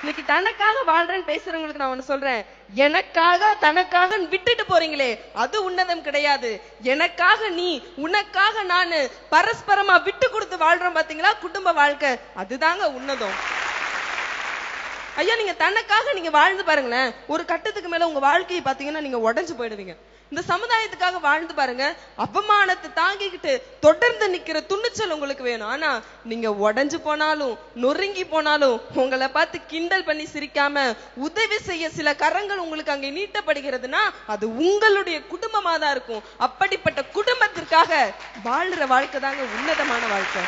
இன்னைக்கு தனக்காக வாழ்றேன்னு பேசுறவங்களுக்கு நான் ஒண்ணு சொல்றேன், எனக்காக தனக்காக விட்டுட்டு போறீங்களே அது உன்னதம் கிடையாது. எனக்காக நீ, உனக்காக நானு பரஸ்பரமா விட்டு கொடுத்து வாழ்றோம் பாத்தீங்களா, குடும்ப வாழ்க்கை, அதுதாங்க உன்னதம். ஐயா, நீங்க தனக்காக நீங்க வாழ்ந்து பாருங்களேன், ஒரு கட்டத்துக்கு மேல உங்க வாழ்க்கையை பாத்தீங்கன்னா நீங்க உடைஞ்சு போயிடுவீங்க. இந்த சமுதாயத்துக்காக வாழ்ந்து பாருங்க, அவமானத்தை தாங்கிக்கிட்டு தொடர்ந்து நிக்கிற துணிச்சல் உங்களுக்கு வேணும். ஆனா நீங்க உடைஞ்சு போனாலும் நொறுங்கி போனாலும் உங்களை பார்த்து கிண்டல் பண்ணி சிரிக்காம உதவி செய்ய சில கரங்கள் உங்களுக்கு அங்கே நீட்டப்படுகிறதுனா அது உங்களுடைய குடும்பமா தான் இருக்கும். அப்படிப்பட்ட குடும்பத்திற்காக வாழ்ற வாழ்க்கை தாங்க உன்னதமான வாழ்க்கை.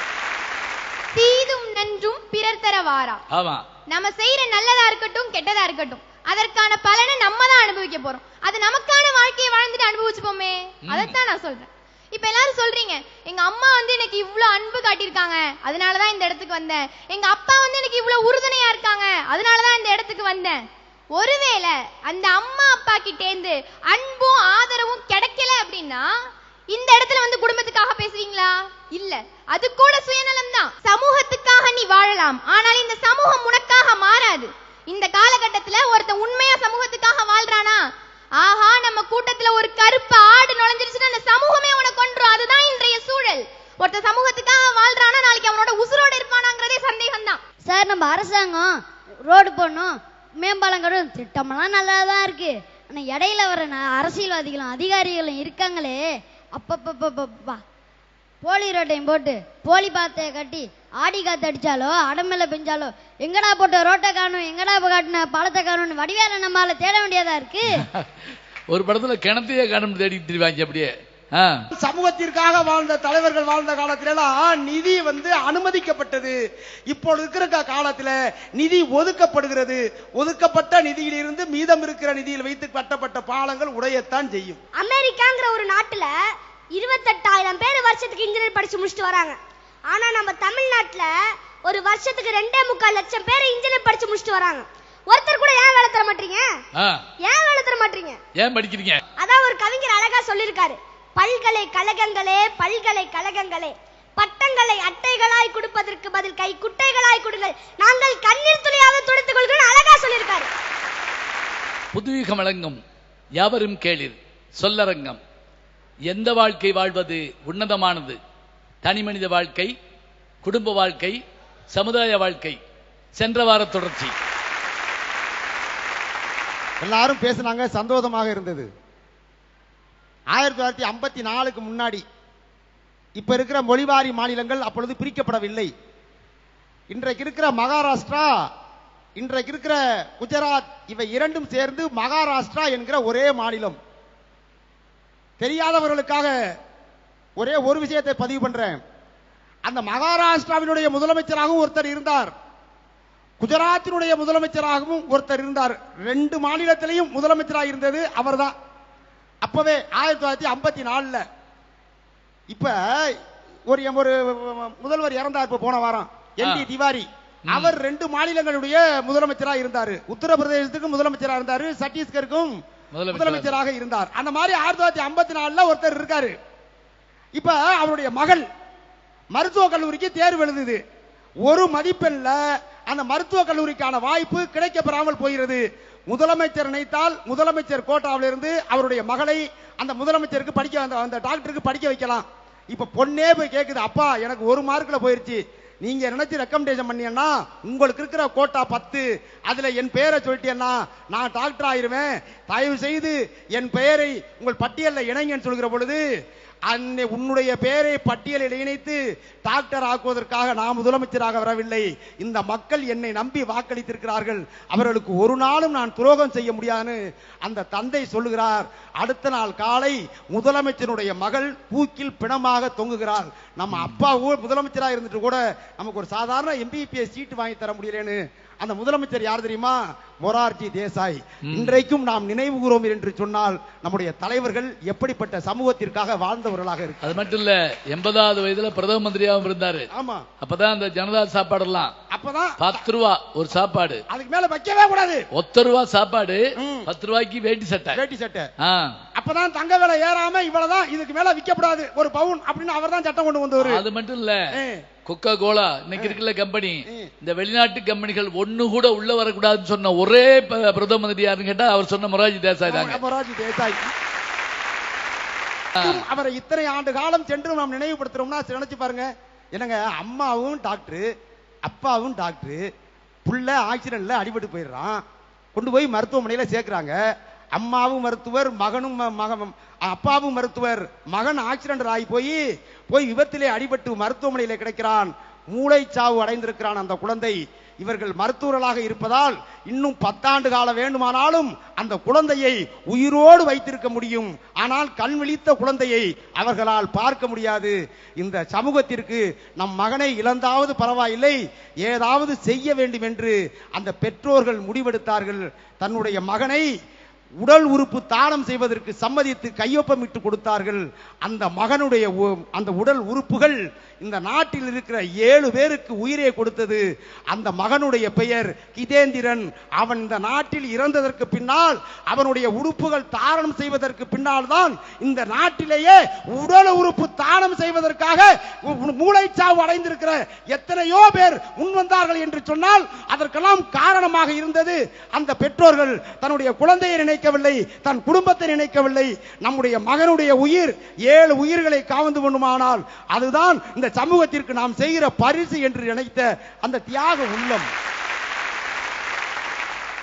தீதும் நன்றும் பிறர் தர வாரா. நம்ம செய்யற நல்லதா இருக்கட்டும் கெட்டதா இருக்கட்டும், அதற்கான பலனை நம்ம தான் அனுபவிக்க போறோம். அது நமக்கான வாழ்க்கையை வாழ்ந்துட்டு அனுபவிச்சுப்போமே, அதைத்தான் நான் சொல்றேன். இப்ப எல்லாரும் சொல்றீங்க, எங்க அம்மா வந்து எனக்கு இவ்வளவு அன்பு காட்டியிருக்காங்க, அதனாலதான் இந்த இடத்துக்கு வந்தேன். எங்க அப்பா வந்து எனக்கு இவ்வளவு உறுதுணையா இருக்காங்க, அதனாலதான் இந்த இடத்துக்கு வந்தேன். ஒருவேளை அந்த அம்மா அப்பா கிட்டேந்து அன்பும் ஆதரவும் கிடைக்கல அப்படின்னா இந்த இடத்துல வந்து குடும்பத்துக்காக பேசுவீங்களா? இல்ல, அது கூட சுயநலம் தான். சமூகத்துக்காக நீ வாழலாம், ஆனால் இந்த சமூகம் உனக்காக மாறாது. இந்த காலகட்டத்துல ஒருத்தன் உண்மையா சமூகத்துக்காக வாழ்றானா, ஆஹா நம்ம கூட்டத்துல ஒரு கருப்பு ஆடு நுழைஞ்சிருச்சுன்னா அந்த சமூகமே உனக்கு கொன்றும். அதுதான் இன்றைய சூழல். ஒருத்தன் சமூகத்துக்காக வாழ்றானா நாளைக்கு அவனோட உசுரோடு இருப்பானாங்கிறதே சந்தேகம் தான். சார், நம்ம அரசாங்கம் ரோடு போடணும், மேம்பாலம் கட்டணும், திட்டமெல்லாம் நல்லாதான் இருக்கு. ஆனா இடையில வர அரசியல்வாதிகளும் அதிகாரிகளும் இருக்காங்களே, அப்பப்பா போலி ரோட்டையும் போட்டு போலி பாத்தைய கட்டி ஆடி காத்து அடிச்சாலோ அடமேல பெஞ்சாலோ எங்கடா போட்ட ரோட்டை காணும், எங்கடா காட்டின பழத்தை காணும்னு வடிவேல நம்மால தேட வேண்டியதா இருக்கு. ஒரு படத்துல கிணத்தையே காணும் தேடிட்டு தெரிவாங்க. அப்படியே சமூகத்திற்காக வாழ்ந்த தலைவர்கள் வாழ்ந்த காலத்திலாம் நிதி அனுமதிக்கப்பட்டது. இப்போ இருக்கிற காலத்துல நிதி ஒதுக்கப்படுகிறது. ஒதுக்கப்பட்ட நிதியிலிருந்து மீதம் இருக்கிற நிதியில் வைத்து கட்டப்பட்ட பாலங்கள் உடையத்தான் செய்யும். அமெரிக்காங்கிற ஒரு நாட்டுல 28,000 பேர் வருஷத்துக்கு இன்ஜினியர் படிச்சு முடிச்சுட்டு வராங்க. ஆனா நம்ம தமிழ்நாட்டுல ஒரு வருஷத்துக்கு 2.25 லட்சம் பேர் இன்ஜினியர் படிச்சு முடிச்சுட்டு வராங்க. ஒருத்தர் கூட ஏன் வேலை தர மாட்டீங்க? ஏன் வேலை தர மாட்டீங்க? ஏன் படிக்கிறீங்க? அதான் ஒரு கவிஞர் அழகா சொல்லிருக்காரு, பல்கலைக்கழகங்களே பல்கலைக்கழகங்களே, பட்டங்களை அட்டைகளாய் கொடுப்பதற்கு பதில் கை குட்டைகளாய் கொடுங்கள், நாங்கள் கண்ணீர் துளியாக துடைத்துக் கொள்கிறோம், அழகா சொல்லிருக்காரு. புதுயுகம் வழங்கும் யாவரும் கேளிர் சொல்லரங்கம். எந்த வாழ்க்கை வாழ்வது உன்னதமானது? தனி மனித வாழ்க்கை, குடும்ப வாழ்க்கை, சமுதாய வாழ்க்கை. சென்ற வார தொடர்ச்சி. எல்லாரும் பேசினாங்க, சந்தோஷமாக இருந்தது. 1954க்கு முன்னாடி இப்ப இருக்கிற மொழிவாரி மாநிலங்கள் அப்பொழுது பிரிக்கப்படவில்லை. இன்றைக்கு இருக்கிற மகாராஷ்டிரா, இன்றைக்கு இருக்கிற குஜராத், இவை இரண்டும் சேர்ந்து மகாராஷ்டிரா என்கிற ஒரே மாநிலம். தெரியாதவர்களுக்காக ஒரே ஒரு விஷயத்தை பதிவு பண்றேன். அந்த மகாராஷ்டிராவினுடைய முதலமைச்சராகவும் ஒருத்தர் இருந்தார், குஜராத்தினுடைய முதலமைச்சராகவும் ஒருத்தர் இருந்தார். 2 மாநிலத்திலையும் முதலமைச்சராக இருந்தது அவர்தான். அப்பவே 1954ல. இப்ப ஒரு முதல்வர் இறந்தார் இப்ப போன வாரம், ND திவாரி. அவர் 2 மாநிலங்களுடைய முதலமைச்சராக இருந்தார். உத்தரப்பிரதேசத்துக்கும் முதலமைச்சராக இருந்தார், சத்தீஸ்கருக்கும் முதலமைச்சராக இருந்தார். அந்த மாதிரி 1954ல ஒருத்தர் இருக்காரு. இப்ப அவருடைய மகள் மருத்துவக் கல்லூரிக்கு தேர்வு எழுதுது. ஒரு மதிப்பெண்ல அந்த மருத்துவக் கல்லூரிக்கான வாய்ப்பு கிடைக்கப்பெறாமல் போகிறது. முதலமைச்சர் நினைத்தால் முதலமைச்சர் கோட்டாவிலிருந்து அவருடைய மகளை அந்த முதலமைச்சருக்கு படிக்க, அந்த டாக்டருக்கு படிக்க வைக்கலாம். இப்ப பொண்ணே போய் கேக்குது, அப்பா எனக்கு 1 மார்க்ல போயிருச்சு, நீங்க நினைச்சு ரெக்கமெண்டேஷன் பண்ணீங்கன்னா உங்களுக்கு இருக்கிற கோட்டா 10, அதுல என் பெயரை சொல்லிட்டேன்னா நான் டாக்டர் ஆயிருவேன், தயவு செய்து என் பெயரை உங்கள் பட்டியலில் இணைங்கன்னு சொல்கிற பொழுது, உன்னுடைய பெயரை பட்டியலில் இணைத்து டாக்டர் ஆக்குவதற்காக நான் முதலமைச்சராக வரவில்லை, இந்த மக்கள் என்னை நம்பி வாக்களித்திருக்கிறார்கள், அவர்களுக்கு ஒரு நாளும் நான் துரோகம் செய்ய முடியாதுன்னு அந்த தந்தை சொல்லுகிறார். அடுத்த நாள் காலை முதலமைச்சருடைய மகள் தூக்கில் பிணமாக தொங்குகிறார். நம்ம அப்பா முதலமைச்சராக இருந்துட்டு கூட நமக்கு ஒரு சாதாரண MBBS சீட்டு வாங்கி தர முடியலன்னு அந்த முதலமைச்சர் யார் தெரியுமா? மொரார்ஜி தேசாய். இன்றைக்கும் நாம் நினைவு கூறுவோம் என்று சொன்னால் நம்முடைய தலைவர்கள் எப்படிப்பட்ட சமூகத்திற்காக வாழ்ந்தவர்களாக இருக்கு. அது மட்டும் இல்ல, 80வது வயதுல பிரதம மந்திரியாகவும் இருந்தாரு. ஆமா, அப்பதான் அந்த ஜனதா சாப்பாடு எல்லாம் அப்பதான் 10 ரூபா ஒரு சாப்பாடு, அதுக்கு மேல வைக்கவே கூடாது. 1 ரூபா சாப்பாடு, 10 ரூபாய்க்கு வேட்டி சட்டை. அப்பதான் தங்க விலை ஏறாம இவ்வளவுதான், இதுக்கு மேல விற்கக்கூடாது, ஒரு பவுன் அப்படின்னு அவர் தான் சட்டம் கொண்டு வந்தவர். அது மட்டும் இல்ல, கொக்கோ கோலா இன்னைக்கு இருக்கிற கம்பெனி, இந்த வெளிநாட்டு கம்பெனிகள் ஒண்ணு கூட உள்ள வரக்கூடாதுன்னு சொன்ன ஒரே பிரதம மந்திரி யாருன்னு கேட்டா அவர் சொன்ன மொரார்ஜி தேசாய் தாங்க. மொரார்ஜி தேசாய். அவரை இத்தனை ஆண்டு காலம் சென்று நாம் நினைவுபடுத்துறோம்னா நினைச்சு பாருங்க. என்னங்க, அம்மாவும் டாக்டர், அப்பாவும் டாக்டர், புள்ள ஆக்சிடென்ட்ல அடிபட்டு போயிடுறான், கொண்டு போய் மருத்துவமனையில சேர்க்கிறாங்க. அம்மாவும் மருத்துவர், மகனும் அப்பாவும் மருத்துவர். மகன் ஆக்சிடென்ட் ஆகி போய் விபத்திலே அடிபட்டு மருத்துவமனையில கிடைக்கிறான், மூளைச்சாவு அடைந்திருக்கிறான் அந்த குழந்தை. இவர்கள் மருத்துவர்களாக இருப்பதால் இன்னும் 10 ஆண்டு காலம் வேண்டுமானாலும் அந்த குழந்தையை உயிரோடு வைத்திருக்க முடியும். ஆனால் கண் விழித்த குழந்தையை அவர்களால் பார்க்க முடியாது. இந்த சமூகத்திற்கு நம் மகனை இழந்தாவது பரவாயில்லை, ஏதாவது செய்ய வேண்டும் என்று அந்த பெற்றோர்கள் முடிவெடுத்தார்கள். தன்னுடைய மகனை உடல் உறுப்பு தானம் செய்வதற்கு சம்மதித்து கையொப்பமிட்டு கொடுத்தார்கள். அந்த மகனுடைய அந்த உடல் உறுப்புகள் இந்த நாட்டில் இருக்கிற 7 பேருக்கு உயிரை கொடுத்தது. அந்த மகனுடைய பெயர் கிதேந்திரன். அவன் இந்த நாட்டில் இறந்ததற்கு பின்னால், அவனுடைய உறுப்புகள் தானம் செய்வதற்கு பின்னால் தான் இந்த நாட்டிலேயே உடல் உறுப்பு தானம் செய்வதற்காக மூளைச்சாவு அடைந்திருக்கிற எத்தனையோ பேர் முன்வந்தார்கள் என்று சொன்னால் அதற்கெல்லாம் காரணமாக இருந்தது அந்த பெற்றோர்கள். தன்னுடைய குழந்தையை நினைக்கவில்லை, தன் குடும்பத்தை நினைக்கவில்லை. நம்முடைய மகனுடைய உயிர் 7 உயிர்களை காவந்து கொண்டுமானால் அதுதான் இந்த சமூகத்திற்கு நாம் செய்கிற பரிசு என்று நினைத்த அந்த தியாக உள்ளம்.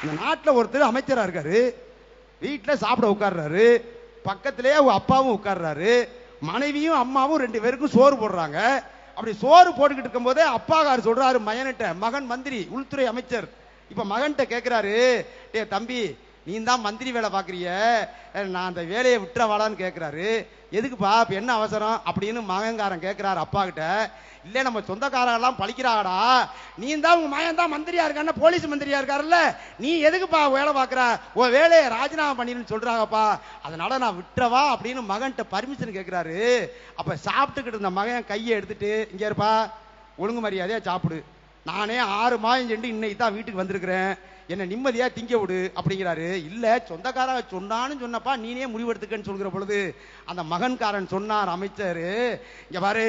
இந்த நாட்டில் ஒருத்தர் அமைச்சரா இருக்காரு, வீட்டில் சாப்பிட உட்கார்றாரு, பக்கத்திலே அப்பாவும் உட்கார்றாரு, மனைவியும் அம்மாவும் 2 பேருக்கும் சோறு போடுறாங்க. அப்படி சோறு போட்டுக்கிட்டு இருக்கும் போதே அப்பாகார் சொல்றாரு மகன்கிட்ட, மகன் மந்திரி உள்துறை அமைச்சர். இப்ப மகன்கிட்ட கேட்கிறாரு, டே தம்பி, நீ தான் மந்திரி வேலை பாக்குறிய, நான் அந்த வேலையை விட்டுறவாடான்னு கேட்கிறாரு. எதுக்குப்பா, இப்ப என்ன அவசரம் அப்படின்னு மகன்காரன் கேட்கிறாரு அப்பா கிட்ட. இல்ல நம்ம சொந்தக்காரெல்லாம் பழிக்கிறாடா, நீ தான் உங்க மகன் தான் மந்திரியா இருக்கான, போலீஸ் மந்திரியா இருக்காருல்ல, நீ எதுக்குப்பா வேலை பாக்குற, உன் வேலையை ராஜினாமா பண்ணிருன்னு சொல்றாங்கப்பா, அதனால நான் விட்டுறவா அப்படின்னு மகன்கிட்ட பர்மிஷன் கேட்கிறாரு. அப்ப சாப்பிட்டுக்கிட்டு இருந்த மகன் கையை எடுத்துட்டு, இங்க இருப்பா, ஒழுங்கு மரியாதையா சாப்பிடு, நானே 6 மாதம் சென்று இன்னைக்கு தான் வீட்டுக்கு வந்திருக்கிறேன், என்ன நிம்மதியா திங்க விடு அப்படிங்கிறாரு. இல்ல சொந்தக்கார சொன்னான்னு சொன்னப்பா, நீனே முடிவெடுத்துக்கன்னு சொல்கிற பொழுது அந்த மகன்காரன் சொன்னார், அமைச்சர் இங்க பாரு,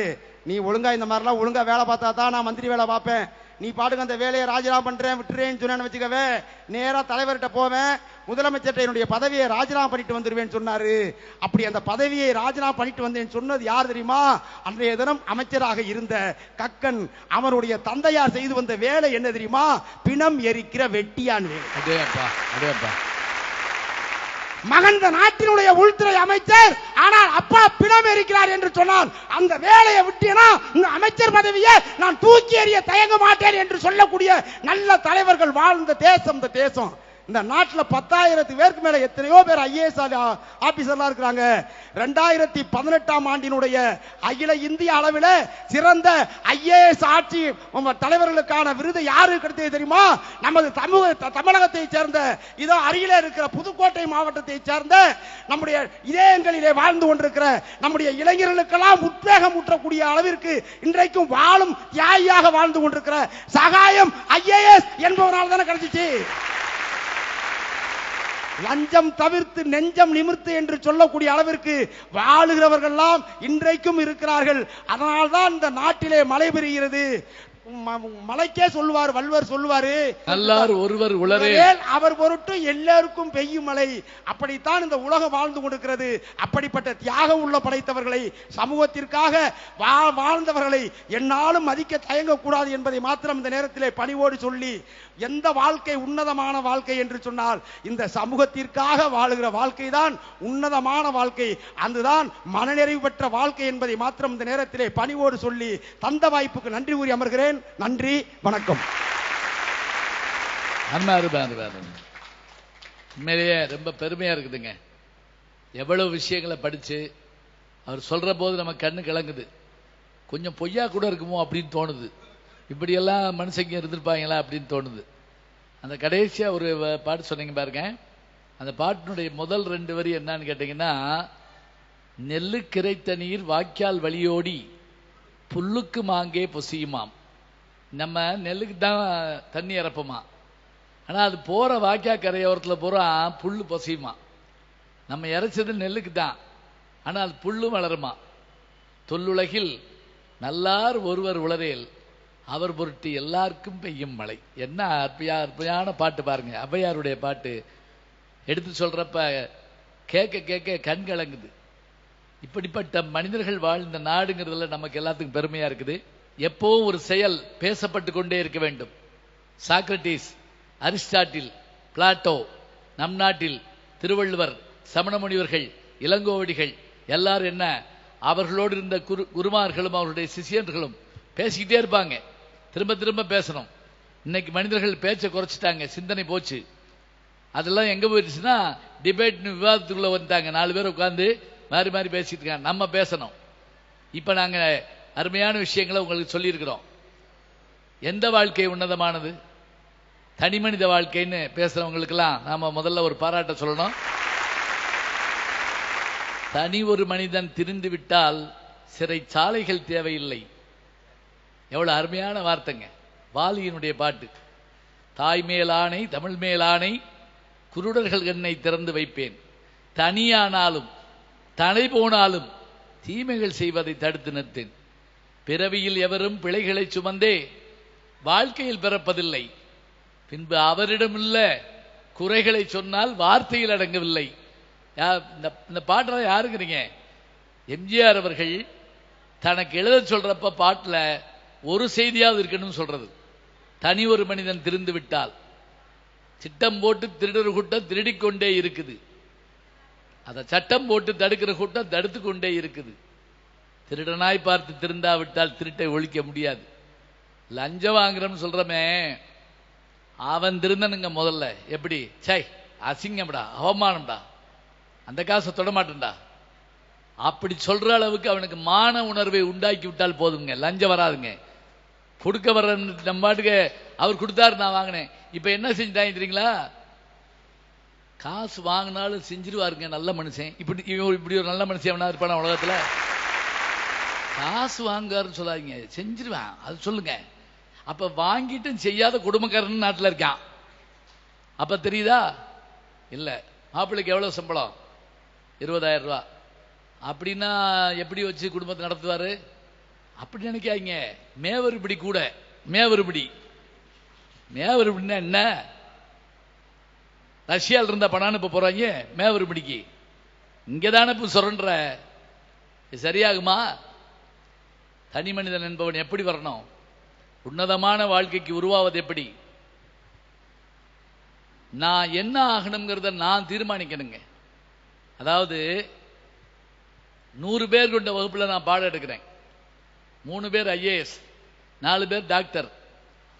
நீ ஒழுங்கா இந்த மாதிரிலாம் ஒழுங்கா வேலை பார்த்தா தான் நான் மந்திரி வேலை பார்ப்பேன், நீ பாட்டுக்கு அந்த வேலையை ராஜினாமா பண்றேன் விட்டுறேன்னு சொன்னு வச்சுக்கவே, நேரா தலைவர்கிட்ட போவேன், முதலமைச்சர் என்னுடைய பதவியை ராஜினாமா பண்ணிட்டு வந்துருவேன்னு சொன்னாரு. அப்படி அந்த பதவியை ராஜினாமா பண்ணிட்டு வந்தேன்னு சொன்னது யார் தெரியுமா? அன்றைய தினம் அமைச்சராக இருந்த கக்கன். அவருடைய தந்தையார் செய்து வந்த வேலை என்ன தெரியுமா? பிணம் எரிக்கிற வெட்டியான் வேலை. மகன் நாட்டினுடைய உள்துறை அமைச்சர், ஆனால் அப்பா பிணம் எரிக்கிறார் என்று சொன்னால் அந்த வேலையை விட்டேனா இந்த அமைச்சர் பதவியை நான் தூக்கி எறிய தயங்க மாட்டேன் என்று சொல்லக்கூடிய நல்ல தலைவர்கள் வாழ்ந்த தேசம் இந்த தேசம். இந்த நாட்டில் 10,000 பேருக்கு மேல எத்தனையோ பேர் IAS ஆபீசர்லாம் இருக்கிறாங்க. 2018ஆம் ஆண்டினுடைய அகில இந்திய அளவில் சிறந்த IAS ஆட்சி தலைவர்களுக்கான விருது யாருக்கு கிடைத்தது தெரியுமா? நமது தமிழகத்தை சேர்ந்த, இதோ அருகிலே இருக்கிற புதுக்கோட்டை மாவட்டத்தை சேர்ந்த, நம்முடைய இதயங்களிலே வாழ்ந்து கொண்டிருக்கிற நம்முடைய இளைஞர்களுக்கெல்லாம் உத்வேகம் ஊற்றக்கூடிய அளவிற்கு இன்றைக்கும் வாழும் தியாகியாக வாழ்ந்து கொண்டிருக்கிற சகாயம் IAS என்பவரால் தானே கிடைச்சிச்சு. லஞ்சம் தவிர்த்து நெஞ்சம் நிமிர்த்து என்று சொல்லக்கூடிய அளவிற்கு வாழுகிறவர்கள் எல்லாம் இன்றைக்கும் இருக்கிறார்கள். அதனால்தான் இந்த நாட்டிலே மழை பெறுகிறது. மலைக்கே சொல்லுவார் வள்ளுவர், சொல்லுவாரு, நல்லார் ஒருவர் உளரே அவர் பொருட்டு எல்லாருக்கும் பெய்யும் மழை. அப்படித்தான் இந்த உலகம் வாழ்ந்து கொண்டிருக்கிறது. அப்படிப்பட்ட தியாகம் உள்ள படைத்தவர்களை, சமூகத்திற்காக வாழ்ந்தவர்களை என்னாலும் மதிக்க தயங்கக்கூடாது என்பதை மாத்திரம் இந்த நேரத்திலே பணிவோடு சொல்லி, எந்த வாழ்க்கை உன்னதமான வாழ்க்கை என்று சொன்னால் இந்த சமூகத்திற்காக வாழுகிற வாழ்க்கை தான் உன்னதமான வாழ்க்கை, அதுதான் மனநிறைவு பெற்ற வாழ்க்கை என்பதை மாத்திரம் இந்த நேரத்திலே பணிவோடு சொல்லி தந்த வாய்ப்புக்கு நன்றி கூறி அமர்கிறேன். நன்றி, வணக்கம். உண்மையிலேயே ரொம்ப பெருமையா இருக்குதுங்க. எவ்வளவு விஷயங்களை படிச்சு அவர் சொல்ற போது நம்ம கண்ணு கிளங்குது. கொஞ்சம் பொய்யா கூட இருக்குமோ அப்படின்னு தோணுது. இப்படியெல்லாம் மனுஷங்க இருந்திருப்பாங்களா அப்படின்னு தோணுது. அந்த கடைசியா ஒரு பாட்டு சொன்னீங்க பாருங்க, அந்த பாட்டினுடைய முதல் 2 வரி என்னன்னு கேட்டீங்கன்னா, நெல்லு கிரைத்த நீர் வாய்க்கால் வழியோடி புல்லுக்கு மாங்கே பொசியுமாம். நம்ம நெல்லுக்கு தான் தண்ணி இறப்போமா, ஆனா அது போற வாய்க்கா கரையோரத்தில் பூரா புல்லு பொசியுமா. நம்ம இறைச்சது நெல்லுக்கு தான், ஆனால் அது புல்லும் வளருமா. தொல்லுலகில் நல்லார் ஒருவர் உளரேல் அவர் பொருட்டு எல்லாருக்கும் பெய்யும் மழை. என்ன அற்புதமான பாட்டு பாருங்க. ஔவையாருடைய பாட்டு எடுத்து சொல்றப்ப கேட்க கேட்க கண் கலங்குது. இப்படிப்பட்ட மனிதர்கள் வாழ்ந்த நாடுங்கிறதுல நமக்கு எல்லாத்துக்கும் பெருமையா இருக்குது. எப்பவும் ஒரு செயல் பேசப்பட்டு கொண்டே இருக்க வேண்டும். சாக்ரட்டிஸ், அரிஸ்டாட்டில், பிளாட்டோ, நம் நாட்டில் திருவள்ளுவர், சமண முனிவர்கள், இளங்கோவடிகள் எல்லாரும் என்ன, அவர்களோடு இருந்த குருமார்களும் அவருடைய சிஷியர்களும் பேசிக்கிட்டே இருப்பாங்க. திரும்ப திரும்ப பேசணும். இன்னைக்கு மனிதர்கள் பேச்சை குறைச்சிட்டாங்க, சிந்தனை போச்சு. அதெல்லாம் எங்க போயிடுச்சுன்னா டிபேட் விவாதத்துக்குள்ள வந்துட்டாங்க. 4 பேர் உட்கார்ந்து மாறி மாறி பேசிட்டு இருக்காங்க. நம்ம பேசணும். இப்ப நாங்க அருமையான விஷயங்களை உங்களுக்கு சொல்லியிருக்கிறோம். எந்த வாழ்க்கை உன்னதமானது? தனி மனித வாழ்க்கைன்னு பேசுறவங்களுக்கெல்லாம் நாம முதல்ல ஒரு பாராட்ட சொல்லணும். தனி ஒரு மனிதன் திரிந்து விட்டால் சிறைச்சாலைகள் தேவையில்லை. எவ்வளவு அருமையான வார்த்தைங்க. வாலியினுடைய பாட்டு. தாய் மேலானை தமிழ் மேலானை குருடர்கள் கண்ணை திறந்து வைப்பேன், தனியானாலும் தலை போனாலும் தீமைகள் செய்வதை தடுத்து நிறுத்தேன். பிறவியில் எவரும் பிழைகளை சுமந்தே வாழ்க்கையில் பிறப்பதில்லை, பின்பு அவரிடமுள்ள குறைகளை சொன்னால் வார்த்தையில் அடங்கவில்லை. இந்த பாட்டெல்லாம் யாருங்கிறீங்க? எம்ஜிஆர் அவர்கள் தனக்கு எழுத சொல்றப்ப பாட்டுல ஒரு செய்தியாவது இருக்கணும்னு சொல்றது. தனி ஒரு மனிதன் திருந்து விட்டால் சிட்டம் போட்டு திருடுற கூட்டம் திருடிக்கொண்டே இருக்குது, அத சட்டம் போட்டு தடுக்கிற கூட்டம் தடுத்து கொண்டே இருக்குது. திருடனாய் பார்த்து திருந்தாவிட்டால் திருட்டை ஒழிக்க முடியாது. லஞ்சம் வாங்குறோம்னு சொல்றமே, அவன் திருந்தனுங்க முதல்ல. எப்படி? சை, அசிங்கம்டா, அவமானம்டா, அந்த காசை தொட மாட்டேன்டா, அப்படி சொல்ற அளவுக்கு அவனுக்கு மான உணர்வை உண்டாக்கி விட்டால் போதுங்க, லஞ்சம் வராதுங்க. கொடுக்க வர்ற நம்ம பாட்டுக்கு அவர் கொடுத்தாரு, நான் வாங்கினேன். இப்ப என்ன செஞ்சுட்டாங்க தெரியுங்களா? காசு வாங்கினாலும் செஞ்சிருவாருங்க நல்ல மனுஷன். இப்படி ஒரு நல்ல மனுஷன் எவனா இருப்பானா உலகத்துல? காசு வாங்குறாருன்னு சொல்லாதீங்க, செஞ்சிருவேன் அது சொல்லுங்க. அப்ப வாங்கிட்டும் செய்யாத குடும்பக்காரன் நாட்டில் இருக்கான். அப்ப தெரியுதா? இல்ல. மாப்பிள்ளைக்கு எவ்வளவு சம்பளம்? 20,000 ரூபாய். அப்படின்னா எப்படி வச்சு குடும்பத்தை நடத்துவாரு? அப்படி நினைக்காதீங்க. மேவருபடி கூட, மேவருபடி என்ன? ரஷ்யால இருந்த பணம் இப்ப போறாங்க மேவருபடிக்கு. இங்கதானே இப்ப சொல்ற. சரியாகுமா? தனி மனிதன் என்பவன் எப்படி வரணும்? உன்னதமான வாழ்க்கைக்கு உருவாவது எப்படி? நான் என்ன ஆகணுங்கிறத நான் தீர்மானிக்கணுங்க. அதாவது 100 பேர் கொண்ட வகுப்புல நான் பாடம் எடுக்கிறேன். 3 பேர் IAS, 4 பேர் டாக்டர்,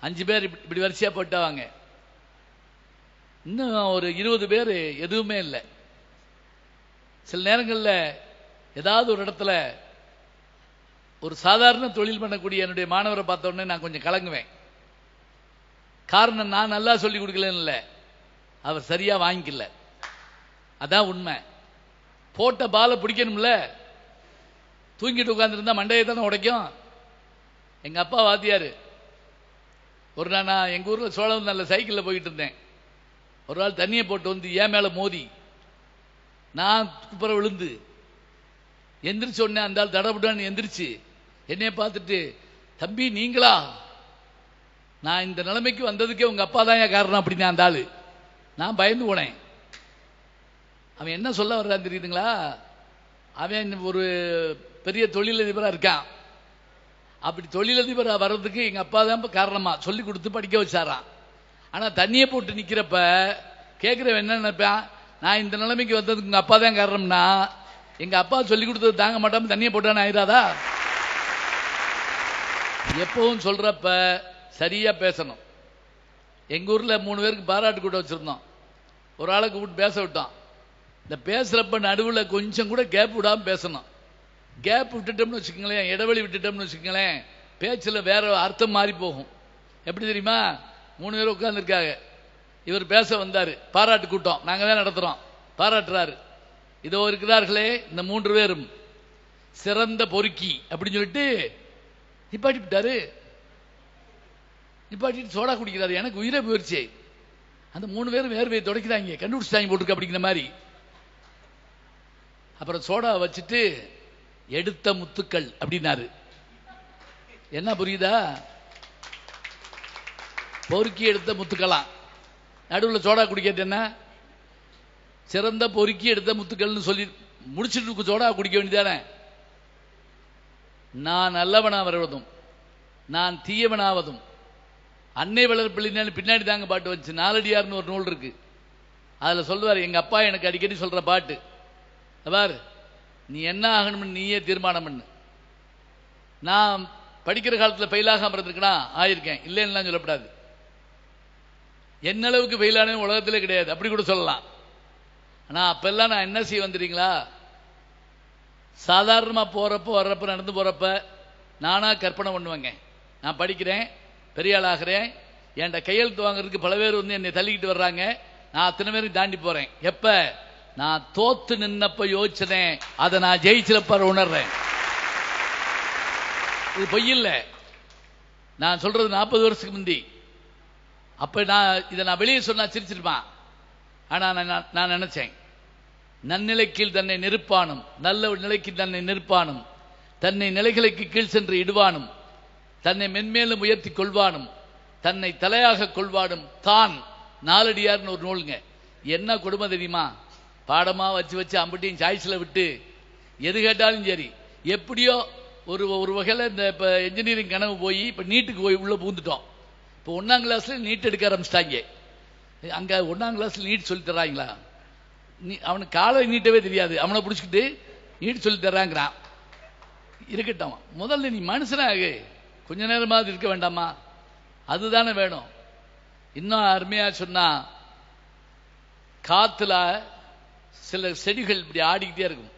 5 பேர் இப்படி வரிசையா போட்டாவாங்க. இன்னும் ஒரு 20 பேர் எதுவுமே இல்லை. சில நேரங்களில் ஏதாவது ஒரு இடத்துல ஒரு சாதாரண தொழில் பண்ணக்கூடிய என்னுடைய மாணவரை பார்த்த உடனே நான் கொஞ்சம் கலங்குவேன். காரணம், நான் நல்லா சொல்லி கொடுக்கலன்னு இல்லை, அவர் சரியா வாங்கிக்கல. அதான் உண்மை. போட்ட பாலை பிடிக்கணும்ல. தூங்கிட்டு உட்கார்ந்துருந்தா மண்டையை தானே உடைக்கும். எங்க அப்பா வாத்தியாரு. ஒரு நாள் நான் எங்க ஊர்ல சோழம் நல்ல சைக்கிள்ல போயிட்டு இருந்தேன். ஒரு நாள் தண்ணியை போட்டு வந்து ஏன் மேல மோதி நான் குப்புற விழுந்து எந்திரிச்சு உடனே அந்த ஆள் தடபுடான்னு எந்திரிச்சு என்னைய பார்த்துட்டு, தம்பி நீங்களா? நான் இந்த நிலைமைக்கு வந்ததுக்கே உங்க அப்பா தான் ஏன் காரணம் அப்படின்னு அந்த ஆளு. நான் பயந்து போனேன். அவன் என்ன சொல்ல வர்றான்னு தெரியுதுங்களா? அவன் ஒரு பெரிய தொழிலதிபரா இருக்கான். அப்படி தொழிலதிபரா வர்றதுக்கு எங்க அப்பா தான் காரணமா சொல்லி கொடுத்து படிக்க வச்சாராம். ஆனா தண்ணியை போட்டு நிக்கிறப்ப கேட்கிறவன் என்ன நினைப்பான்? நான் இந்த நிலைமைக்கு வந்ததுக்கு உங்க அப்பா தான் காரணம்னா, எங்க அப்பா சொல்லி கொடுத்தது தாங்க மாட்டாம தண்ணியை போட்டான்னு ஆயிராதா? எப்பவும் சொல்றப்ப சரியா பேசணும். எங்க ஊர்ல 3 பேருக்கு பாராட்டு கூட வச்சிருந்தோம். ஒரு ஆளை கூப்பிட்டு பேச விட்டோம். இந்த பேசுறப்ப நடுவுல கொஞ்சம் கூட கேப் விடாம பேசணும். கேப் விட்டுட்டோம்னு வச்சுக்கோங்களேன், இடைவெளி விட்டுட்டோம்னு வச்சுக்கோங்களேன், பேச்சுல வேற அர்த்தம் மாறி போகும். எப்படி தெரியுமா? 3 பேர் உட்கார்ந்துருக்காங்க. இவர் பேச வந்தாரு. பாராட்டு கூட்டம் நாங்க தான் நடத்துறோம். பாராட்டுறாரு. இதோ இருக்கிறார்களே இந்த 3 பேரும் சிறந்த பொறுக்கி அப்படின்னு சொல்லிட்டு நிப்பாட்டி விட்டாரு. நிப்பாட்டிட்டு சோடா குடிக்கிறாரு. எனக்கு உயிரை போயிருச்சு. அந்த 3 பேரும் வேர்வையை தொடக்கிறாங்க, கண்டுபிடிச்சாங்க போட்டுருக்கு அப்படிங்கிற மாதிரி. அப்புறம் சோடா வச்சுட்டு எடுத்த முத்துக்கள் அப்படின்னாரு. என்ன புரியுதா? பொறுக்கி எடுத்த முத்துக்கலாம், நடுவில் சோடா குடிக்கிறது என்ன? சிறந்த பொறுக்கி எடுத்த முத்துக்கள்னு சொல்லி முடிச்சுட்டு சோடா குடிக்க வேண்டியதானே? நான் நல்லவனா வருவதும் நான் தீயவனாவதும் அன்னை வளர்ப்பிள்ளைன்னு பின்னாடி தாங்க பாட்டு வச்சு. நாலடியார்னு ஒரு நூல் இருக்கு, அதுல சொல்லுவார், எங்க அப்பா எனக்கு அடிக்கடி சொல்ற பாட்டு, பார் நீ என்ன ஆகணும்னு நீயே தீர்மானம் பண்ணு. நான் படிக்கிற காலத்தில் ஃபெயிலாகாம இருந்திருக்கா? ஆயிருக்கேன், இல்லைன்னா சொல்லப்படாது. என்ன அளவுக்கு ஃபெயிலான உலகத்திலே கிடையாது, அப்படி கூட சொல்லலாம். ஆனா அப்பெல்லாம் நான் என்ன செய்ய வந்துறீங்களா, சாதாரணமா போறப்ப வர்றப்ப நடந்து போறப்ப நானா கற்பனை பண்ணுவேங்க. நான் படிக்கிறேன், பெரிய ஆள் ஆகிறேன், என்கிட்ட கையெழுத்து வாங்குறதுக்கு பல பேர் வந்து என்னை தள்ளிக்கிட்டு வர்றாங்க, நான் அத்தனை பேரும் தாண்டி போறேன். எப்ப நான் தோத்து நின்னப்ப யோசிச்சேன், அதை நான் ஜெயிச்சிருப்ப உணர்றேன். இது பொய்யில்ல, நான் சொல்றது 40 வருஷத்துக்கு முந்தி. அப்ப இதை நான் வெளியே சொன்னா சிரிச்சிருப்பான். ஆனா நான் நினைச்சேன், நன்னிலைக்கு தன்னை நிற்பானும், நல்ல நிலைக்கு தன்னை நிற்பானும், தன்னை நிலைகளுக்கு கீழ் சென்று இடுவானும், தன்னை மென்மேலும் உயர்த்தி கொள்வானும், தன்னை தலையாக கொள்வானும் தான் நாலடியார்னு ஒரு நூலுங்க. என்ன கொடுமை தெரியுமா? பாடமா வச்சு வச்சு அம்பட்டியும் சாய்ஸ்ல விட்டு எது கேட்டாலும் சரி, எப்படியோ ஒரு வகையில் இந்த இப்போ என்ஜினியரிங் கனவு போய் இப்போ நீட்டுக்கு போய் உள்ள பூந்துட்டோம். இப்போ 1ஆம் கிளாஸ்ல நீட் எடுக்க ஆரம்பிச்சிட்டாங்க. அங்க 1ஆம் கிளாஸ்ல நீட் சொல்லி தர்றாங்களா? அவனுக்கு காலை நீட்டவே தெரியாது, அவனை பிடிச்சிக்கிட்டு நீட் சொல்லி தர்றாங்கிறான். இருக்கட்டும், முதல்ல நீ மனுஷனாக கொஞ்ச நேரமாவது இருக்க வேண்டாமா? அதுதானே வேணும். இன்னும் அருமையா சொன்னா, காத்துல சில செடிகள் இப்படி ஆடிக்கிட்டே இருக்கும்.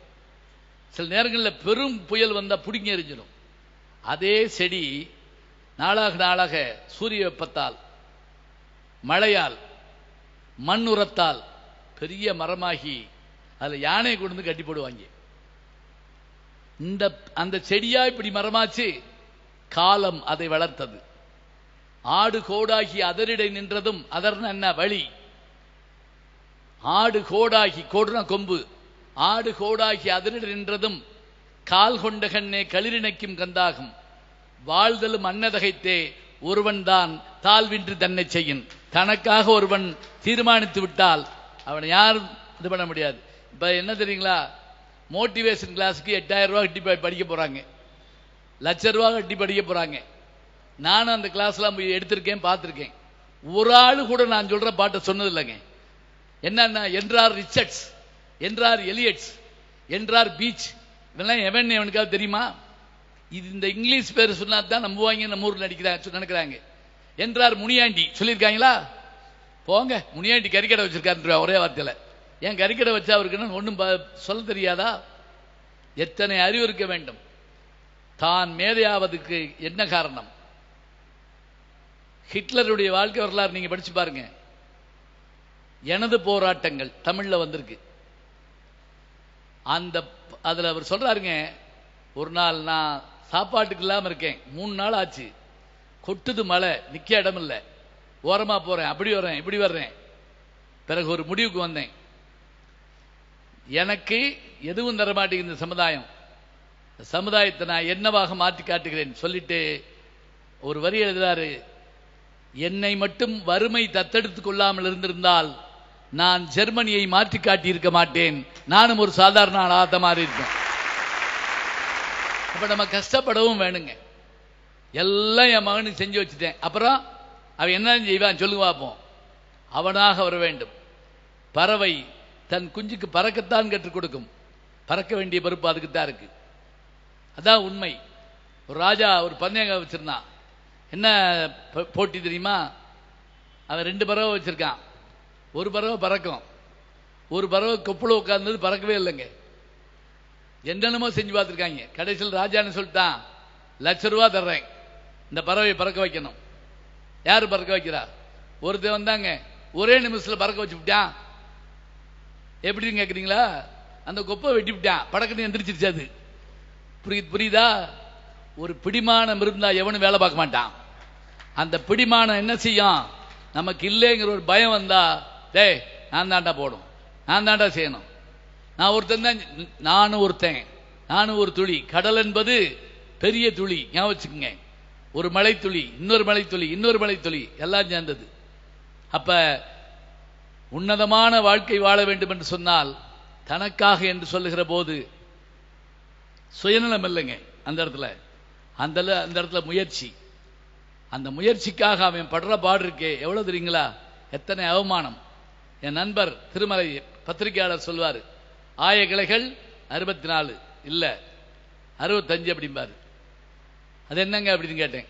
சில நேரங்களில் பெரும் புயல் வந்தா பிடிங்கி எறிஞ்சிடும். அதே செடி நாளாக நாளாக சூரிய வெப்பத்தால், மழையால், மண் உரத்தால் பெரிய மரமாகி அதுல யானை கொண்டு வந்து கட்டி போடுவாங்க. அந்த செடியா இப்படி மரமாச்சு, காலம் அதை வளர்த்தது. ஆடு கோடாகி அதரிடை நின்றதும், அதர்ன என்ன வழி, ஆடு கோடாகி, கோடுனா கொம்பு, ஆடு கோடாகி அதரிடை நின்றதும் கால் கொண்ட கண்ணே களிரிணைக்கும் கந்தாகும், வாழ்தலும் அன்னதகைத்தே ஒருவன் தான் தாழ்வின்றி தன்னை செய்யும். தனக்காக ஒருவன் தீர்மானித்து விட்டால் அவனை யாரும் இது பண்ண முடியாது. இப்ப என்ன தெரியுங்களா, மோட்டிவேஷன் கிளாஸுக்கு 8000 ரூபாய் கட்டி படிக்க போறாங்க, ₹1,00,000 கட்டி படிக்க போறாங்க. நானும் அந்த கிளாஸ்லாம் போய் எடுத்திருக்கேன், பார்த்திருக்கேன். ஒரு ஆளு கூட நான் சொல்ற பாட்டை சொன்னது இல்லைங்க. என்னன்னா, என்றார் ரிச்சர்ட்ஸ், என்றார் எலியட்ஸ், என்றார் பீச், இதெல்லாம் எவன் எவனுக்காவது தெரியுமா? இது இந்த இங்கிலீஷ் பேர் சொன்னா தான் நம்புவாங்க, நம்ம ஊர்ல நினைக்கிறாங்க. என்றார் முனியாண்டி சொல்லியிருக்காங்களா? போங்க, முனியாண்டி கறிக்கடை வச்சிருக்காரு ஒரே வார்த்தையில. ஏன் கறிக்கடை வச்சா அவருக்கு ஒன்றும் சொல்ல தெரியாதா? எத்தனை அறிவு இருக்க வேண்டும். தான் மேதையாவதுக்கு என்ன காரணம்? ஹிட்லருடைய வாழ்க்கை வரலாறு நீங்க படிச்சு பாருங்க. எனது போராட்டங்கள் தமிழ்ல வந்திருக்கு. அதுல அவர் சொல்றாருங்க, ஒரு நாள் நான் சாப்பாட்டுக்கு இல்லாம இருக்கேன், 3 நாள் ஆச்சு, கொட்டுது மழை, நிக்க இடம் இல்லை, ஓரமா போறேன், அப்படி வர்றேன், இப்படி வர்றேன். பிறகு ஒரு முடிவுக்கு வந்தேன், எனக்கு எதுவும் தர மாட்டேங்குது சமுதாயம், சமுதாயத்தை நான் என்னவாக மாற்றி காட்டுகிறேன் சொல்லிட்டு ஒரு வரி எழுதுறாரு, என்னை மட்டும் வறுமை தத்தெடுத்துக் கொள்ளாமல் இருந்திருந்தால் நான் ஜெர்மனியை மாற்றி காட்டி இருக்க மாட்டேன், நானும் ஒரு சாதாரண ஆளாத மாதிரி இருக்கேன். அப்ப நம்ம கஷ்டப்படவும் வேணுங்க. எல்லாம் என் மகனுக்கு செஞ்சு வச்சுட்டேன், அப்புறம் அவன் என்ன செய்வான் சொல்லுங்க பார்ப்போம். அவனாக வர வேண்டும். பறவை தன் குஞ்சுக்கு பறக்கத்தான் கற்றுக் கொடுக்கும், பறக்க வேண்டிய பொறுப்பு அதுக்குத்தான் இருக்கு. அதான் உண்மை. ஒரு ராஜா ஒரு பந்தயம் வச்சிருந்தான். என்ன போட்டி தெரியுமா? அவன் 2 பறவை வச்சிருக்கான். ஒரு பறவை பறக்கும், ஒரு பறவை கொப்புல உட்கார்ந்தது பறக்கவே இல்லைங்க. என்னென்னமோ செஞ்சு பார்த்துருக்காங்க. கடைசியில் ராஜான்னு சொல்லிட்டான், ₹1,00,000 தர்றேன், இந்த பறவையை பறக்க வைக்கணும். யாரு பறக்க வைக்கிறா? ஒருத்தன் வந்தாங்க, ஒரே நிமிஷத்துல பறக்க வச்சு விட்டான். எப்படின்னு கேக்குறீங்களா? அந்த கொப்பை வெட்டி விட்டான், படக்குன்னு எந்திரிச்சிருச்சு. அது புரியுதா? ஒரு பிடிமானம் இருந்தா எவனும் வேலை பார்க்க மாட்டான். அந்த பிடிமானம் என்ன செய்யும்? நமக்கு இல்லைங்கிற ஒரு பயம் வந்தா, டேய் நான் தாண்டா போடும், நான் தாண்டா செய்யணும், நான் ஒருத்தன் தான், நானும் ஒருத்தன், நானும் ஒரு துளி. கடல் என்பது பெரிய துளி, ஞாபகம் வச்சுக்கோங்க. ஒரு மழைத்துளி, இன்னொரு மழைத்துளி, இன்னொரு மழைத்துளி எல்லாம் சேர்ந்தது. அப்ப உன்னதமான வாழ்க்கை வாழ வேண்டும் என்று சொன்னால் தனக்காக என்று சொல்லுகிற போது சுயநலம் இல்லைங்க. அந்த இடத்துல முயற்சி, அந்த முயற்சிக்காக அவன் படுற பாடு இருக்கே எவ்வளவு தெரியுங்களா? எத்தனை அவமானம். என் நண்பர் திருமலை பத்திரிகையாளர் சொல்வார், ஆய கிளைகள் 64 இல்ல 65 அப்படிம்பாரு. அது என்னங்க அப்படின்னு கேட்டேன்.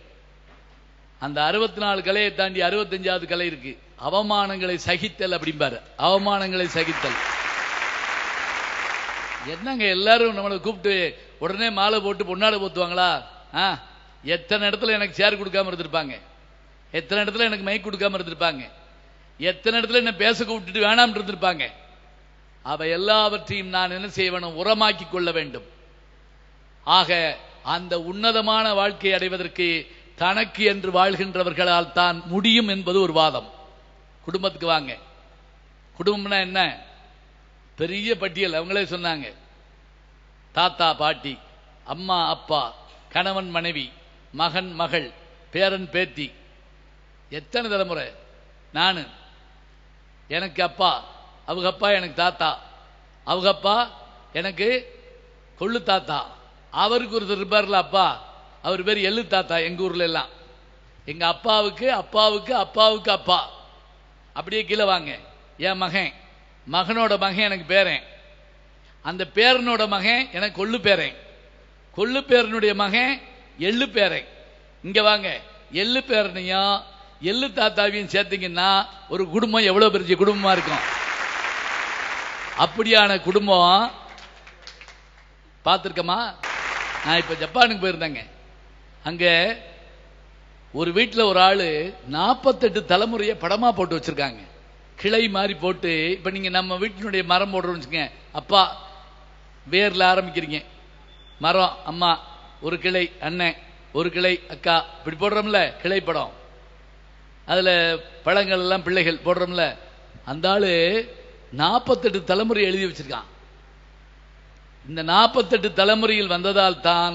அந்த 64 கலையை தாண்டி 65வது கலை இருக்கு, அவமானங்களை சகித்தல் அப்படிம்பாரு. அவமானங்களை சகித்தல். என்னங்க எல்லாரும் நம்மளை கூப்பிட்டு உடனே மாலை போட்டு பொன்னாடை போத்துவாங்களா? எத்தனை இடத்துல எனக்கு சேர் கொடுக்காம இருந்திருப்பாங்க, எத்தனை இடத்துல எனக்கு மைக் கொடுக்காம இருந்திருப்பாங்க, எத்தனை இடத்துல என்ன பேச கூப்பிட்டுட்டு வேணாம் இருந்திருப்பாங்க. அவை எல்லாவற்றையும் நான் என்ன செய்ய வேணும்? உரமாக்கி கொள்ள வேண்டும். ஆக அந்த உன்னதமான வாழ்க்கை அடைவதற்கு தனக்கு என்று வாழ்கின்றவர்களால் தான் முடியும் என்பது ஒரு வாதம். குடும்பத்துக்கு வாங்க. குடும்பம்னா என்ன? பெரிய பட்டியல். அவங்களே சொன்னாங்க, தாத்தா பாட்டி, அம்மா அப்பா, கணவன் மனைவி, மகன் மகள், பேரன் பேத்தி, எத்தனை தலைமுறை. நான் எனக்கு அப்பா, அவங்க அப்பா எனக்கு தாத்தா, அவங்க அப்பா எனக்கு கொள்ளு தாத்தா, அவருக்கு ஒருத்தர் இருப்பார்ல அப்பா, அவர் பேர் எள்ளு தாத்தா. எங்க ஊர்ல எல்லாம் எங்க அப்பாவுக்கு அப்பாவுக்கு அப்பாவுக்கு அப்பா. அப்படியே கீழே வாங்க. என் மகன், மகனோட மகன் எனக்கு பேரன், அந்த பேரனோட மகன் எனக்கு கொள்ளு பேரன், கொள்ளு பேரனுடைய மகன் எள்ளு பேரன். இங்க வாங்க, எள்ளு பேரனையும் எள்ளு தாத்தாவையும் சேர்த்தீங்கன்னா ஒரு குடும்பம் எவ்வளவு பெரிய குடும்பமா இருக்கும். அப்படியான குடும்பம் பார்த்திருக்கமா? நான் இப்ப ஜப்பானுக்கு போயிருந்தேங்க. அங்க ஒரு வீட்டில் ஒரு ஆளு 48 தலைமுறையை படமா போட்டு வச்சிருக்காங்க, கிளை மாதிரி போட்டு. இப்ப நீங்க நம்ம வீட்டினுடைய மரம் போடுறோம்னு வச்சுக்கோங்க, அப்பா வேர்ல ஆரம்பிக்கிறீங்க மரம், அம்மா ஒரு கிளை, அண்ணன் ஒரு கிளை, அக்கா, இப்படி போடுறோம்ல கிளை படம். அதுல பழங்கள் எல்லாம் பிள்ளைகள் போடுறோம்ல. அந்த ஆளு 48 தலைமுறை எழுதி வச்சிருக்கான். இந்த 48 தலைமுறையில் வந்ததால் தான்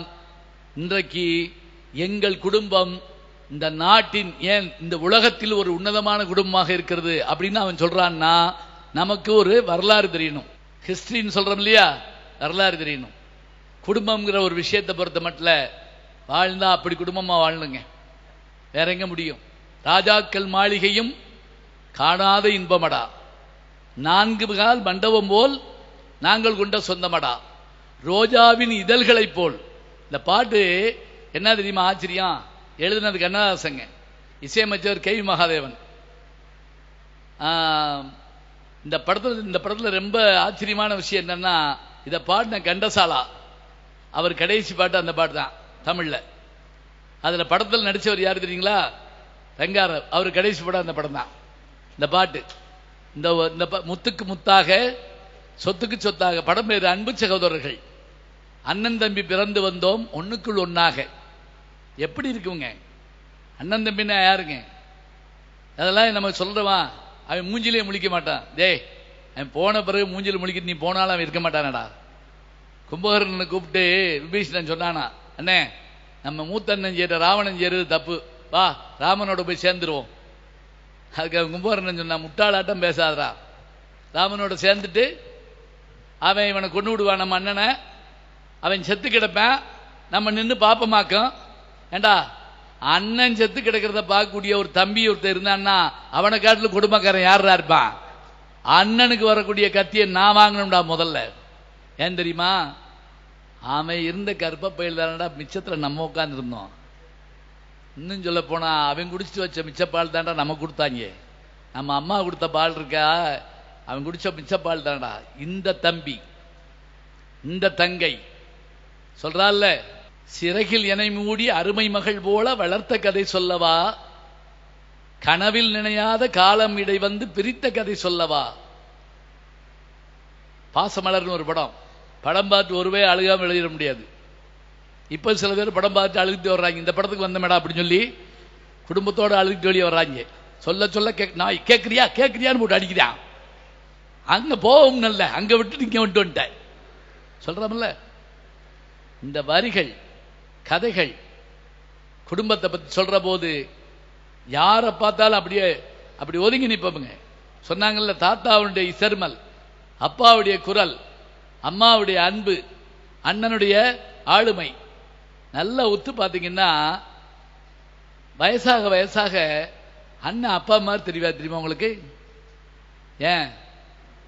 இன்றைக்கு எங்கள் குடும்பம் இந்த நாட்டின், ஏன் இந்த உலகத்தில் ஒரு உன்னதமான குடும்பமாக இருக்கிறது அப்படின்னு அவன் சொல்றான்னா நமக்கு ஒரு வரலாறு தெரியணும். ஹிஸ்டரின்னு சொல்றோம் இல்லையா, வரலாறு தெரியணும். குடும்பம்ங்கிற ஒரு விஷயத்தை பொறுத்த மட்டும் வாழ்ந்தா அப்படி குடும்பமா வாழணுங்க, வேற எங்க முடியும்? ராஜாக்கள் மாளிகையும் காணாத இன்பமடா, 4 கால் மண்டபம் போல் நாங்கள் கொண்ட சொந்தமடா, ரோஜாவின் இதழ்களை போல். இந்த பாட்டு என்ன தெரியுமா ஆச்சரியம்? எழுதினது கண்ணதாசங்க, இசையமைச்சர் கே. மகாதேவன். இந்த படத்துல ரொம்ப ஆச்சரியமான விஷயம் என்னன்னா, இதை பாடின கண்டசாலா, அவர் கடைசி பாட்டு அந்த பாட்டு தான் தமிழ்ல. அதுல படத்தில் நடிச்சவர் யாரு தெரியுங்களா? ரங்காராவ். அவர் கடைசி படம் அந்த படம் தான். இந்த பாட்டு இந்த முத்துக்கு முத்தாக சொத்துக்கு சொத்தாக. படம் பேரு அன்பு சகோதரர்கள், அண்ணன் தம்பி பிறந்து வந்தோம் ஒண்ணுக்குள் ஒன்னாக. எப்படி இருக்குங்க? அண்ணன் தம்பின்னா யாருங்க? அதெல்லாம் நம்ம சொல்றவா? அவன் மூஞ்சிலே முழிக்க மாட்டான். டேய், அவன் போன பிறகு மூஞ்சில முழிக்கிட்டு நீ போனாலும் அவன் இருக்க மாட்டானடா. கும்பகர்ணனை கூப்பிட்டு விபீஷணன் சொன்னானா, அண்ணே நம்ம மூத்த அண்ணன் செய்யற ராவணன் செய்யறது தப்பு, வா ராமனோட போய் சேர்ந்துருவோம். அதுக்கு அவன் கும்பகர்ணன் சொன்னா, முட்டாளாட்டம் பேசாதரா, ராமனோட சேர்ந்துட்டு அவன் இவனை கொண்டு விடுவான் நம்ம அண்ணனை, அவன் செத்து கிடப்பான், நம்ம நின்று பாப்பமாக்கும். ஏண்டா, அண்ணன் செத்து கிடக்கிறத பார்க்கக்கூடிய ஒரு தம்பி ஒருத்தர் இருந்தான்னா அவனை காட்டிலும் குடும்பக்காரன் யாரா இருப்பான்? அண்ணனுக்கு வரக்கூடிய கத்தியை நான் வாங்கணும்டா முதல்ல. ஏன் தெரியுமா? அவன் இருந்த கற்ப பயில் தானடா மிச்சத்துல நம்ம உட்கார்ந்து இருந்தோம். இன்னும் சொல்ல போனா அவன் குடிச்சிட்டு வச்ச மிச்சப்பால் தாண்டா நம்ம கொடுத்தாங்க. நம்ம அம்மா கொடுத்த பால் இருக்கா, அவன் குடிச்ச மிச்சப்பால் தானடா. இந்த தம்பி இந்த தங்கை சொல்றாள்ல, சிறகில் எனை மூடி அருமை மகள் போல வளர்த்த கதை சொல்லவா, கனவில் நினையாத காலம் இடை வந்து பிரித்த கதை சொல்லவா. பாசமலர்னு ஒரு படம் பார்த்து ஒருவே அழுகாம எழுதிட முடியாது. இப்ப சில பேர் படம் பார்த்து அழுகிட்டு வர்றாங்க, இந்த படத்துக்கு வந்த மேடம் அப்படின்னு சொல்லி குடும்பத்தோட அழுகிட்டு வெளியே வர்றாங்க. சொல்ல சொல்ல நான் கேட்கிறியான்னு போட்டு அடிக்கிறான். அங்க போவும் நல்ல, அங்க விட்டு நீங்க விட்டு வந்துட்டேன் சொல்றோம்ல. இந்த வரிகள் கதைகள் குடும்பத்தை பத்தி சொல்ற போது யாரை பார்த்தாலும் அப்படியே அப்படி ஒதுங்கி நிற்பவங்க. சொன்னாங்கல்ல, தாத்தாவுடைய இசர்மல், அப்பாவுடைய குரல், அம்மாவுடைய அன்பு, அண்ணனுடைய ஆளுமை. நல்லா ஒத்து பார்த்தீங்கன்னா வயசாக வயசாக அண்ணன் அப்பா மாதிரி தெரியுமா உங்களுக்கு? ஏன்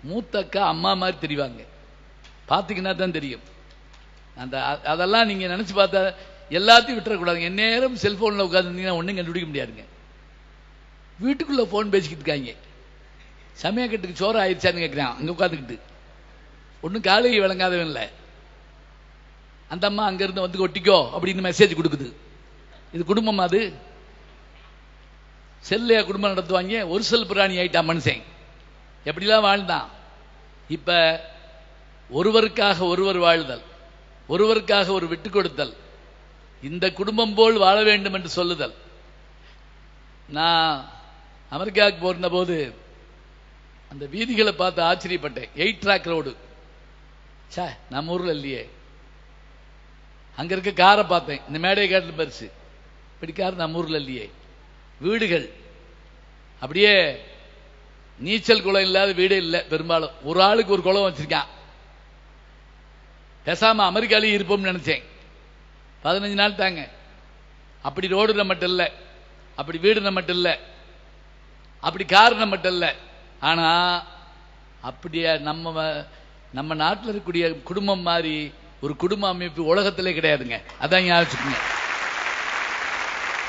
மூத்த அக்கா அம்மா மாதிரி தெரிவாங்க. பார்த்தீங்கன்னா தான் தெரியும். அதெல்லாம் நீங்க நினைச்சு பார்த்தா எல்லாத்தையும் விட்டுறக்கூடாதுங்க. எந்நேரம் செல்போன்ல உட்காந்துருந்தீங்கன்னா ஒன்றும் கண்டுபிடிக்க முடியாதுங்க. வீட்டுக்குள்ள போன் பேசிக்கிட்டு இருக்காங்க. சமயக்கட்டுக்கு சோறு ஆயிடுச்சான்னு கேட்கிறான் அங்க உட்காந்துக்கிட்டு. ஒன்றும் காலையை விளங்காதவன் இல்லை. அந்த அம்மா அங்கிருந்து வந்து ஒட்டிக்கோ அப்படின்னு மெசேஜ் கொடுக்குது. இது குடும்பம்? அது செல்லையா குடும்பம் நடத்துவாங்க? ஒரு செல் பிராணி ஆயிட்டான் மனுஷன். எப்படிலாம் வாழ்ந்தான். இப்ப ஒருவருக்காக ஒருவர் வாழ்தல், ஒருவருக்காக ஒரு விட்டு கொடுத்தல், இந்த குடும்பம் போல் வாழ வேண்டும் என்று சொல்லுதல். நான் அமெரிக்காவுக்கு போயிருந்த போது அந்த வீதிகளை பார்த்து ஆச்சரியப்பட்டேன். 8 ட்ராக் ரோடு. நம்ம ஊர்ல இல்லையே. அங்க இருக்க காரை பார்த்தேன். இந்த மேடை காட்டில் பரிசு இப்படி கார் நம்ம ஊர்ல இல்லையே. வீடுகள் அப்படியே நீச்சல் குளம் இல்லாத வீடே இல்லை. பெரும்பாலும் ஒரு ஆளுக்கு ஒரு குளம் வச்சிருக்கான். பேசாம அமெரிக்காலேயே இருப்போம்னு நினைச்சேன். 15 நாள் தாங்க. அப்படி ரோடு நம்மகிட்ட இல்லை, அப்படி வீடு நம்மகிட்ட இல்லை, அப்படி கார் நம்மகிட்ட இல்லை. ஆனா அப்படியே நம்ம நாட்டில் இருக்கக்கூடிய குடும்பம் மாதிரி ஒரு குடும்ப அமைப்பு உலகத்திலே கிடையாதுங்க. அதான் ஞாபகம்.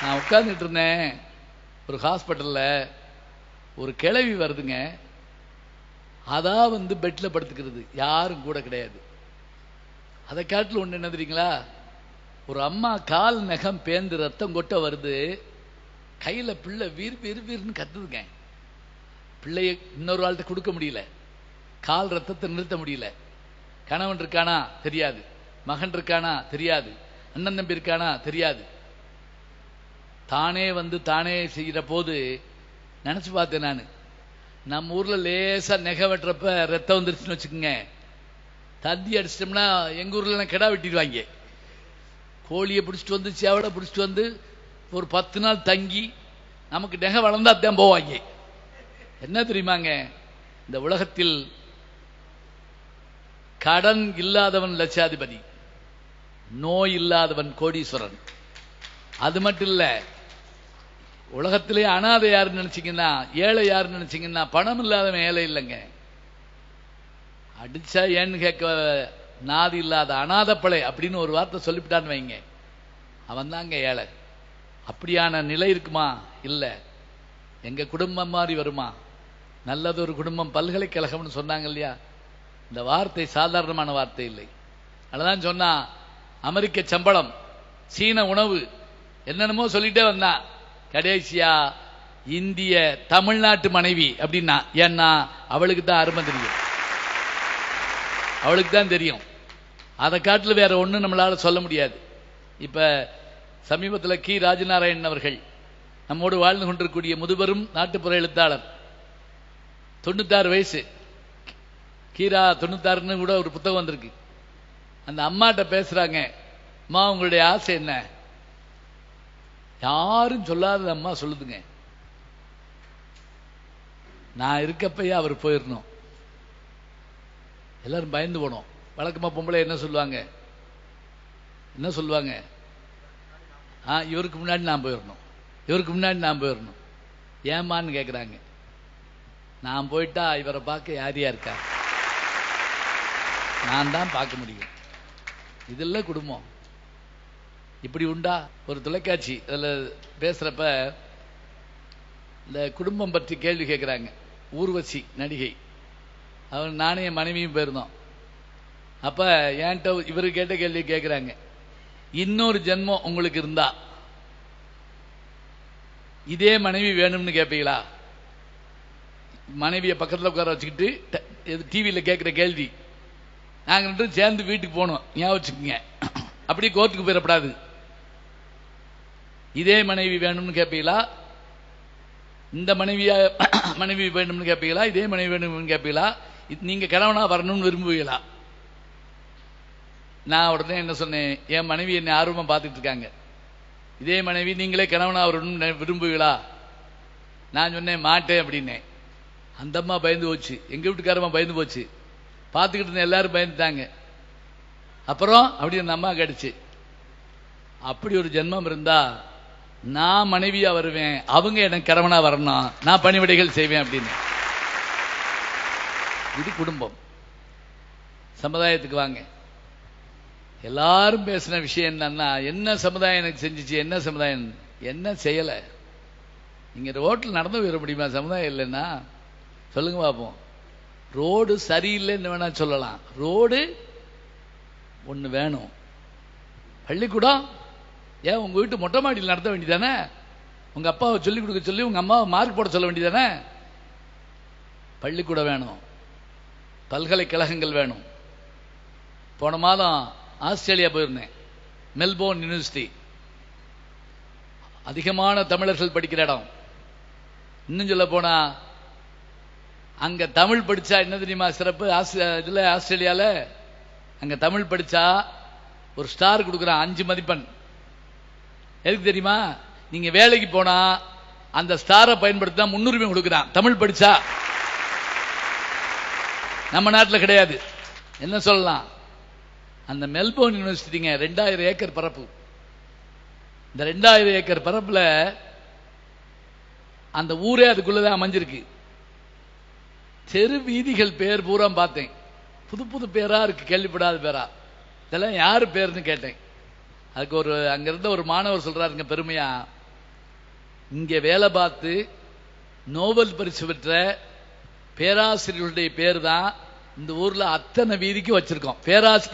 நான் உட்கார்ந்துட்டு இருந்தேன் ஒரு ஹாஸ்பிட்டல்ல. ஒரு கிழவி வருதுங்க. அதான் வந்து பெட்ல படுத்துக்கிறது, யாரும் கூட கிடையாது. அதை காட்டில் ஒண்ணு என்ன தெரியுங்களா? ஒரு அம்மா கால் நகம் பேந்து ரத்தம் கொட்ட வருது. கையில பிள்ளை வீர்னு கத்துதுங்க. பிள்ளைய இன்னொரு ஆள்கிட்ட கொடுக்க முடியல. கால் ரத்தத்தை நிறுத்த முடியல. கணவன் இருக்கானா தெரியாது, மகன் இருக்கானா தெரியாது, அண்ணன் தம்பி இருக்கானா தெரியாது. தானே வந்து தானே செய்கிற போது நினைச்சு பார்த்தேன் நான். நம்ம ஊர்ல லேசா நெகை வெட்டுறப்ப ரத்தம் வந்துருச்சுன்னு வச்சுக்கோங்க, தந்தி அடிச்சிட்டோம்னா எங்க ஊர்ல கிடா வெட்டிடுவாங்க. கோழியை பிடிச்சிட்டு வந்து சேவடை பிடிச்சிட்டு வந்து ஒரு 10 நாள் தங்கி நமக்கு நெகை வளர்ந்தா தான் போவாங்க. என்ன தெரியுமாங்க, இந்த உலகத்தில் கடன் இல்லாதவன் லட்சாதிபதி, நோய் இல்லாதவன் கோடீஸ்வரன். அது மட்டும் இல்ல, உலகத்திலே அனாதை யாருன்னு நினைச்சீங்கன்னா, ஏழை யாருன்னு நினைச்சீங்கன்னா, பணம் இல்லாதவன் ஏழை இல்லைங்க. அடிச்சா ஏன்னு கேட்க நாதி இல்லாத அனாத பழை அப்படின்னு ஒரு வார்த்தை சொல்லிவிட்டான்னு வைங்க, அவன் தாங்க ஏழை. அப்படியான நிலை இருக்குமா? இல்ல. எங்க குடும்பம் மாதிரி வருமா? நல்லதொரு குடும்பம் பல்கலைக்கழகம்னு சொன்னாங்க இல்லையா? இந்த வார்த்தை சாதாரணமான வார்த்தை இல்லை. அதுதான் சொன்னா அமெரிக்க சம்பளம், சீன உணவு, என்னென்னமோ சொல்லிட்டே வந்தான். கடைசியா இந்திய தமிழ்நாட்டு மனைவி அப்படின்னா, ஏன்னா அவளுக்கு தான் அருமை தெரியும், அவளுக்கு தான் தெரியும். அதை காட்டில் வேற ஒன்றும் நம்மளால சொல்ல முடியாது. இப்ப சமீபத்தில் கி ராஜநாராயணன் அவர்கள் நம்மோடு வாழ்ந்து கொண்டிருக்கூடிய முதுபெரும் நாட்டுப்புற எழுத்தாளர், 96 வயசு. கீரா 96ன்னு கூட ஒரு புத்தகம் வந்திருக்கு. அந்த அம்மாட்ட பேசுறாங்க, அம்மா உங்களுடைய ஆசை என்ன? யாரும் சொல்லாத அம்மா சொல்லுதுங்க, நான் இருக்கப்பயே அவர் போயிடணும். எல்லாரும் பயந்து போனோம். வழக்கமா பொம்பளை என்ன சொல்லுவாங்க, இவருக்கு முன்னாடி நான் போயிடணும், இவருக்கு முன்னாடி நான் போயிடணும். ஏமான்னு கேட்கிறாங்க. நான் போயிட்டா இவரை பார்க்க யாரையா இருக்கா? நான் தான் பார்க்க முடியும். இதெல்லாம் குடும்பம். இப்படி உண்டா? ஒரு தொலைக்காட்சி அதுல பேசுறப்ப இந்த குடும்பம் பற்றி கேள்வி கேட்கிறாங்க. ஊர்வசி நடிகை, அவன் நானே என் மனைவியும் போயிருந்தோம். அப்ப என்கிட்ட இவரு கேட்ட கேள்வி கேட்கிறாங்க, இன்னொரு ஜென்மம் உங்களுக்கு இருந்தா இதே மனைவி வேணும்னு கேட்பீங்களா? மனைவியை பக்கத்தில் உட்கார வச்சுக்கிட்டு டிவியில் கேட்கிற கேள்வி. நாங்க 2 சேர்ந்து வீட்டுக்கு போனோம், ஞாபகம் வச்சுக்கோங்க. அப்படி கோர்ட்டுக்கு போயிடப்படாது. இதே மனைவி வேணும்னு கேட்பீங்களா? இந்த மனைவி வேணும்னு கேட்பீங்களா? இதே மனைவி வேணும்னு கேட்பீங்களா? நீங்க கணவனா வரணும்னு விரும்புவீங்களா? நான் உடனே என்ன சொன்னேன், என் மனைவி என்னை ஆர்வமா பார்த்துட்டு இருக்காங்க, இதே மனைவி நீங்களே கணவனா வரணும்னு விரும்புவீங்களா? நான் சொன்னேன் மாட்டேன் அப்படின்னேன். அந்த அம்மா பயந்து போச்சு, எங்க வீட்டுக்காரமா பயந்து போச்சு, பார்த்துக்கிட்டு இருந்த எல்லாரும் பயந்துட்டாங்க. அப்புறம் அப்படி அந்த அம்மா கடிச்சு, அப்படி ஒரு ஜென்மம் இருந்தா நான் மனைவியா வருவேன், அவங்க எனக்கு கணவனா வரணும், நான் பணிவிடைகள் செய்வேன் அப்படின்னு. இது குடும்பம். சமுதாயத்துக்கு வாங்க. எல்லாரும் பேசின விஷயம் என்னன்னா, என்ன சமுதாயம் எனக்கு செஞ்சிச்சு, என்ன சமுதாயம் என்ன செய்யல. நீங்க ரோட்டில் நடந்து போயிட முடியுமா சமுதாயம் இல்லைன்னா? சொல்லுங்க பார்ப்போம். ரோடு சரியில்லைன்னு வேணா சொல்லலாம், ரோடு ஒண்ணு வேணும். பள்ளிக்கூடம் ஏன் உங்க வீட்டு மொட்டை மாடியில் நடத்த வேண்டியதானே? உங்க அப்பாவை சொல்லிக் கொடுக்க சொல்லி உங்க அம்மாவை மார்க் போட சொல்ல வேண்டியதானே? பள்ளிக்கூடம் வேணும், பல்கலைக்கழகங்கள் வேணும். போன மாதம் ஆஸ்திரேலியா போயிருந்தேன், மெல்போர்ன் யூனிவர்சிட்டி. அதிகமான தமிழர்கள் படிக்கிற இடம். இன்னும் சொல்ல போனா அங்க தமிழ் படிச்சா என்ன தெரியுமா சிறப்பு? இதுல ஆஸ்திரேலியால அங்க தமிழ் படிச்சா ஒரு ஸ்டார் கொடுக்குறான், 5 மதிப்பெண். எதுக்கு தெரியுமா? நீங்க வேலைக்கு போனா அந்த ஸ்டாரை பயன்படுத்தினா முன்னுரிமை கொடுக்குறான் தமிழ் படிச்சா. நம்ம நாட்டில் கிடையாது. என்ன சொல்லலாம்? அந்த மெல்போர்ன் யூனிவர்சிட்டிங்க 2000 ஏக்கர் பரப்பு. இந்த 2000 ஏக்கர் பரப்புல அந்த ஊரே அதுக்குள்ளதான் அமைஞ்சிருக்கு. தெரு வீதிகள் பேர் பூரா பார்த்தேன், புது புது பேரா இருக்கு, கேள்விப்படாத பேரா. இதெல்லாம் யாரு பேருன்னு கேட்டேன். அதுக்கு ஒரு அங்க இருந்த ஒரு மாணவர் சொல்றாருங்க பெருமையா, இங்க வேலை பார்த்து நோபல் பரிசு பெற்ற பேராசிரியர்களுடைய பேர் தான் இந்த ஊர்ல அத்தனை வீதிக்கு வச்சிருக்கோம்.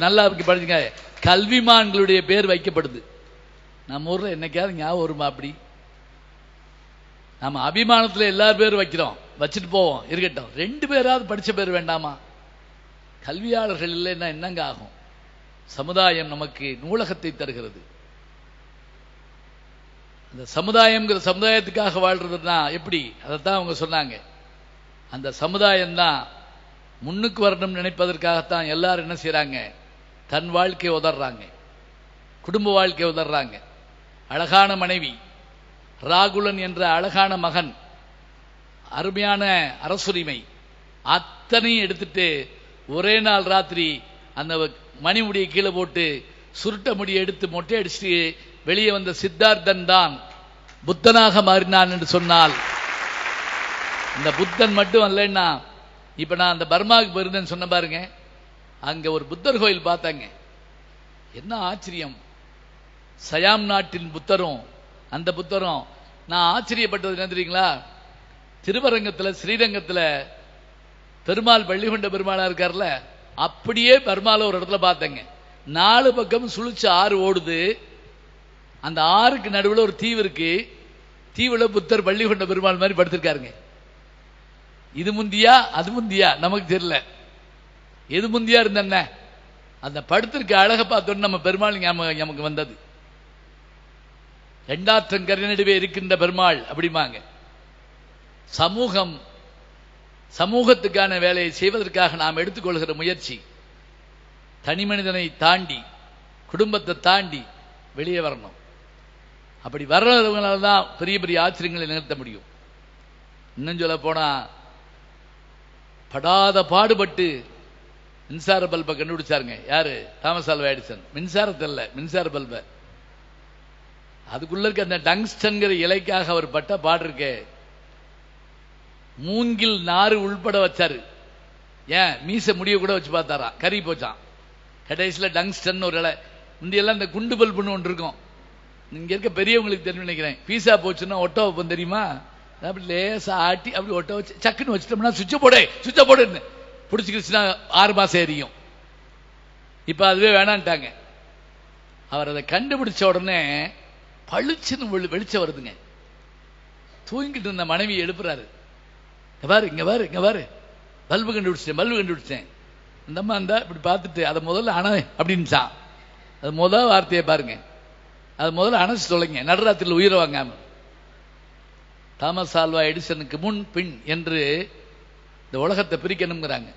நல்லா இருக்கு படிச்சுங்க, கல்விமான்களுடைய பேர் வைக்கப்படுது. நம்ம ஊர்ல என்னைக்காவது ஞாபகம் வருமா? அப்படி நம்ம அபிமானத்துல எல்லாரும் பேரும் வைக்கிறோம், வச்சுட்டு போவோம், இருக்கட்டும். 2 பேராவது படிச்ச பேர் வேண்டாமா? கல்வியாளர்கள் இல்லைன்னா என்னங்க ஆகும்? சமுதாயம் நமக்கு நூலகத்தை தருகிறது. அந்த சமுதாயம்ங்கிற சமுதாயத்துக்காக வாழ்றதுன்னா எப்படி? அதைத்தான் அவங்க சொன்னாங்க. அந்த சமுதாயம் தான் முன்னுக்கு வரணும் நினைப்பதற்காகத்தான் எல்லாரும் என்ன செய்யறாங்க? தன் வாழ்க்கையை உதறாங்க, குடும்ப வாழ்க்கையை உதறாங்க. அழகான மனைவி, ராகுலன் என்ற அழகான மகன், அருமையான அரசுரிமை, அத்தனையும் எடுத்துட்டு ஒரே நாள் ராத்திரி அந்த மணி முடியை கீழே போட்டு சுருட்ட முடியை எடுத்து மொட்டை அடிச்சு வெளியே வந்த சித்தார்த்தன் தான் புத்தனாக மாறினான் என்று சொன்னால், இந்த புத்தன் மட்டும் அல்லன்னா, இப்ப நான் அந்த பர்மாவுக்கு போயிருந்தேன்னு சொன்ன பாருங்க, அங்க ஒரு புத்தர் கோயில் பார்த்தாங்க. என்ன ஆச்சரியம்! சயாம் நாட்டின் புத்தரும் அந்த புத்தரும். நான் ஆச்சரியப்பட்டது என்ன தெரியுங்களா? திருவரங்கத்துல ஸ்ரீரங்கத்துல பெருமாள் பள்ளிகொண்ட பெருமாளா இருக்கார்ல, அப்படியே பெருமாளை ஒரு இடத்துல பார்த்தேங்க. 4 பக்கம் சுழிச்சு ஆறு ஓடுது. அந்த ஆறுக்கு நடுவில் ஒரு தீவு இருக்கு. தீவுல புத்தர் பள்ளிகொண்ட பெருமாள் மாதிரி படுத்திருக்காருங்க. இது முந்தியா அது முந்தியா நமக்கு தெரியல. எது முந்தியா இருந்த அந்த படுத்திருக்க அழக பார்த்தோன்னு நம்ம பெருமாள் நமக்கு வந்தது. 2ஆற்றங்கரை நடுவே இருக்கின்ற பெருமாள் அப்படிமாங்க. சமூகத்துக்கான வேலையை செய்வதற்காக நாம் எடுத்துக்கொள்கிற முயற்சி, தனி மனிதனை தாண்டி குடும்பத்தை தாண்டி வெளியே வரணும். அப்படி வர்றவங்களால தான் பெரிய பெரிய ஆச்சரியங்களை நிகழ்த்த முடியும். இன்னும் சொல்ல போனா, படாத பாடுபட்டு மின்சார பல்பை கண்டுபிடிச்சாருங்க. யாரு? Thomas Alva Edison. மின்சாரத்தில் மின்சார பல்பை. அதுக்குள்ள இருக்க அந்த டங்ஸ்டன்கிற இலைக்காக அவர் பட்ட பாடு இருக்கே, மூங்கில் நாறு உள்பட வச்சாரு. ஏன் மீச முடிய கூட வச்சு பார்த்தாரா, கறி போச்சான். கடைசியில் டங்ஸ்டன் ஒரு இலை. முந்தியெல்லாம் இந்த குண்டு பல்புன்னு ஒன்று இருக்கும், இங்க இருக்க பெரியவங்களுக்கு தெரியும் நினைக்கிறேன். பீஸா போச்சுன்னா ஒட்ட வைப்போம் தெரியுமா? அப்படி லேசா ஆட்டி அப்படி ஒட்ட வச்சு சக்குன்னு வச்சுட்டோம்னா சுவிட்ச போடுன்னு பிடிச்சிக்கிச்சுன்னா 6 மாசம் எரியும். இப்ப அதுவே வேணான்ட்டாங்க. அவர் அதை கண்டுபிடிச்ச உடனே பளிச்சுன்னு வெளிச்சம் வருதுங்க. தூங்கிட்டு இருந்த மனைவி எழுப்புறாரு, இங்க பாரு பல்பு கண்டுபிடிச்சேன். அந்த அம்மா இருந்தா இப்படி பார்த்துட்டு அதை முதல்ல அப்படின்னுச்சான். அது முதல் வார்த்தையை பாருங்க, அது முதல்ல அணைச்சு தொலைங்க, நடுராத்திரியில் உயிரை வாங்காம. தாமஸ் ஆல்வா எடிசனுக்கு முன் பின் என்று இந்த உலகத்தை பிரிக்கணுங்கிறாங்க.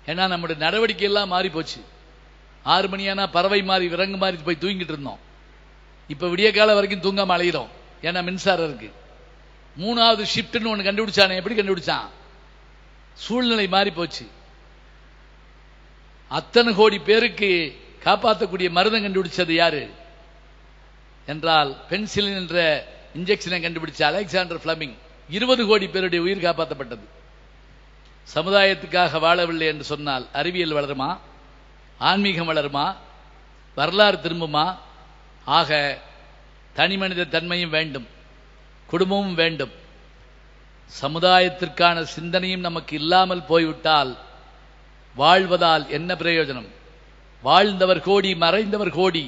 ஏன்னா நம்முடைய நடவடிக்கை எல்லாம் மாறி போச்சு. 6 மணியானா பறவை மாறி விலங்கு மாறி போய் தூங்கிட்டு இருந்தோம். இப்ப விடிய காலம் வரைக்கும் தூங்காம அலைகிறோம், ஏன்னா மின்சாரம் இருக்கு. 3வது ஷிப்ட்னு ஒண்ணு கண்டுபிடிச்சானே, எப்படி கண்டுபிடிச்சான்? சூழ்நிலை மாறி போச்சு. அத்தனை கோடி பேருக்கு காப்பாற்றக்கூடிய மருந்தம் கண்டுபிடிச்சது யாரு என்றால், பென்சிலின் என்ற இன்ஜெக்ஷனை கண்டுபிடிச்ச அலெக்சாண்டர் பிளமிங். 20 கோடி பேருடைய உயிர் காப்பாற்றப்பட்டது. சமுதாயத்துக்காக வாழவில்லை என்று சொன்னால் அறிவியல் வளருமா? ஆன்மீகம் வளருமா? வரலாறு திரும்புமா? ஆக தனி மனித தன்மையும் வேண்டும், குடும்பமும் வேண்டும். சமுதாயத்திற்கான சிந்தனையும் நமக்கு இல்லாமல் போய்விட்டால் வாழ்வதால் என்ன பிரயோஜனம்? வாழ்ந்தவர் கோடி, மறைந்தவர் கோடி,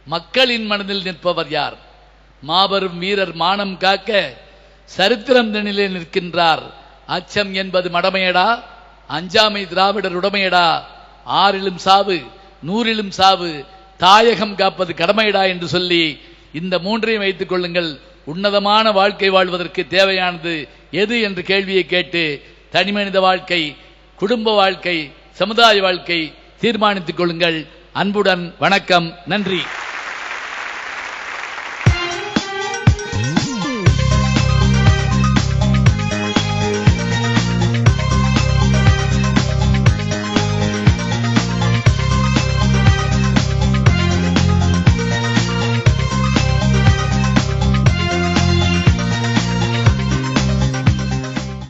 மக்களின் மனதில் நிற்பவர் யார்? மாபெரும் வீரர் மானம் காக்க சரித்திரம் தனிலே நிற்கின்றார். அச்சம் என்பது மடமையடா, அஞ்சாமை திராவிடர் உடமையடா, 6லும் சாவு 100லும் சாவு, தாயகம் காப்பது கடமையடா என்று சொல்லி இந்த 3ஐயும் வைத்துக் கொள்ளுங்கள். உன்னதமான வாழ்க்கை வாழ்வதற்கு தேவையானது எது என்ற கேள்வியை கேட்டு தனிமனித வாழ்க்கை, குடும்ப வாழ்க்கை, சமுதாய வாழ்க்கை தீர்மானித்துக் கொள்ளுங்கள். அன்புடன் வணக்கம், நன்றி.